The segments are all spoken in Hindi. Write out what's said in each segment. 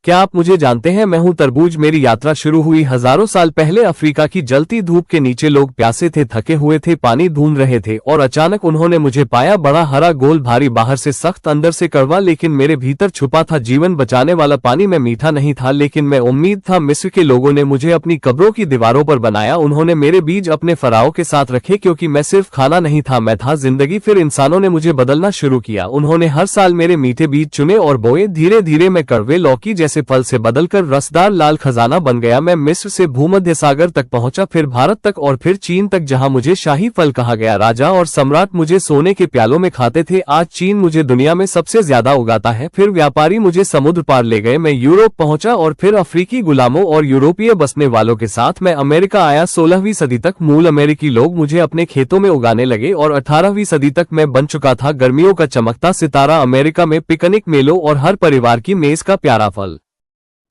क्या आप मुझे जानते हैं? मैं हूं तरबूज। मेरी यात्रा शुरू हुई हजारों साल पहले। अफ्रीका की जलती धूप के नीचे लोग प्यासे थे, थके हुए थे, पानी ढूंढ रहे थे और अचानक उन्होंने मुझे पाया। बड़ा हरा, गोल, भारी, बाहर से सख्त, अंदर से कड़वा, लेकिन मेरे भीतर छुपा था जीवन बचाने वाला पानी। मैं मीठा नहीं था, लेकिन मैं उम्मीद था। मिस्र के लोगों ने मुझे अपनी कब्रों की दीवारों पर बनाया। उन्होंने मेरे बीज अपने फराओं के साथ रखे, क्योंकि मैं सिर्फ खाना नहीं था, मैं था जिंदगी। फिर इंसानों ने मुझे बदलना शुरू किया। उन्होंने हर साल मेरे मीठे बीज चुने और बोए। धीरे धीरे मैं कड़वे लौकी जैसे फल से बदल रसदार लाल खजाना बन गया। मैं मिस्र से भूमध्य सागर तक पहुंचा, फिर भारत तक और फिर चीन तक, जहां मुझे शाही फल कहा गया। राजा और सम्राट मुझे सोने के प्यालों में खाते थे। आज चीन मुझे दुनिया में सबसे ज्यादा उगाता है। फिर व्यापारी मुझे समुद्र पार ले गए। मैं यूरोप पहुंचा और फिर अफ्रीकी गुलामों और यूरोपीय बसने वालों के साथ मैं अमेरिका आया। 16वीं सदी तक मूल अमेरिकी लोग मुझे अपने खेतों में उगाने लगे और 18वीं सदी तक मैं बन चुका था गर्मियों का चमकता सितारा। अमेरिका में पिकनिक, मेलों और हर परिवार की मेज का प्यारा फल।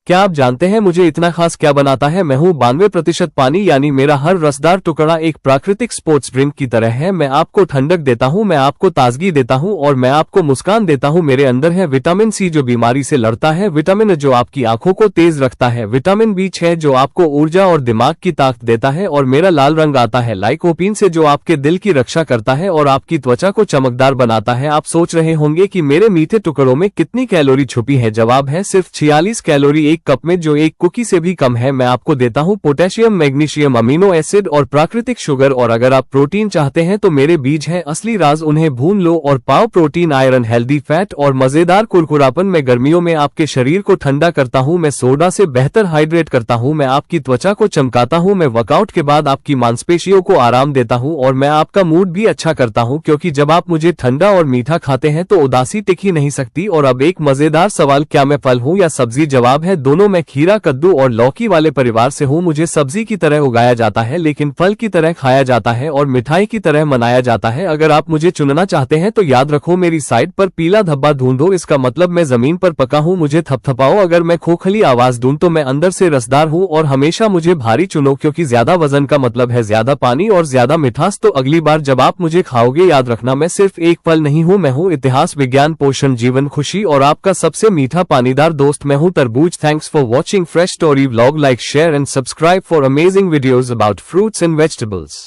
क्या आप जानते हैं मुझे इतना खास क्या बनाता है? मैं हूं 92% पानी, यानी मेरा हर रसदार टुकड़ा एक प्राकृतिक स्पोर्ट्स ड्रिंक की तरह है। मैं आपको ठंडक देता हूं, मैं आपको ताजगी देता हूं और मैं आपको मुस्कान देता हूं। मेरे अंदर है विटामिन सी जो बीमारी से लड़ता है, विटामिन ए जो आपकी आंखों को तेज रखता है, विटामिन B6 जो आपको ऊर्जा और दिमाग की ताकत देता है, और मेरा लाल रंग आता है लाइकोपीन से जो आपके दिल की रक्षा करता है और आपकी त्वचा को चमकदार बनाता है। आप सोच रहे होंगे कि मेरे मीठे टुकड़ों में कितनी कैलोरी छुपी है। जवाब है सिर्फ 46 कैलोरी एक कप में, जो एक कुकी से भी कम है। मैं आपको देता हूं पोटेशियम, मैग्नीशियम, अमीनो एसिड और प्राकृतिक शुगर। और अगर आप प्रोटीन चाहते हैं तो मेरे बीज हैं असली राज, उन्हें भून लो और पाओ। प्रोटीन, आयरन, हेल्दी फैट और मजेदार कुरकुरापन। मैं गर्मियों में आपके शरीर को ठंडा करता हूं, मैं सोडा से बेहतर हाइड्रेट करता हूं, मैं आपकी त्वचा को चमकाता हूं, मैं वर्कआउट के बाद आपकी मांसपेशियों को आराम देता हूं और मैं आपका मूड भी अच्छा करता हूं, क्योंकि जब आप मुझे ठंडा और मीठा खाते हैं तो उदासी टिक ही नहीं सकती। और अब एक मजेदार सवाल, क्या मैं फल हूं या सब्जी? जवाब है दोनों। मैं खीरा, कद्दू और लौकी वाले परिवार से हूँ। मुझे सब्जी की तरह उगाया जाता है, लेकिन फल की तरह खाया जाता है और मिठाई की तरह मनाया जाता है। अगर आप मुझे चुनना चाहते हैं तो याद रखो, मेरी साइड पर पीला धब्बा ढूंढो, इसका मतलब मैं जमीन पर पका हूँ। मुझे थपथपाओ। अगर मैं खोखली आवाज दूं तो मैं अंदर से रसदार हूँ। और हमेशा मुझे भारी चुनो, क्योंकि ज्यादा वजन का मतलब है ज्यादा पानी और ज्यादा मिठास। तो अगली बार जब आप मुझे खाओगे याद रखना, मैं सिर्फ एक फल नहीं हूँ, मैं हूँ इतिहास, विज्ञान, पोषण, जीवन, खुशी और आपका सबसे मीठा पानीदार दोस्त। मैं हूँ तरबूज। Thanks for watching Fresh Story Vlog. Like, share and subscribe for amazing videos about fruits and vegetables.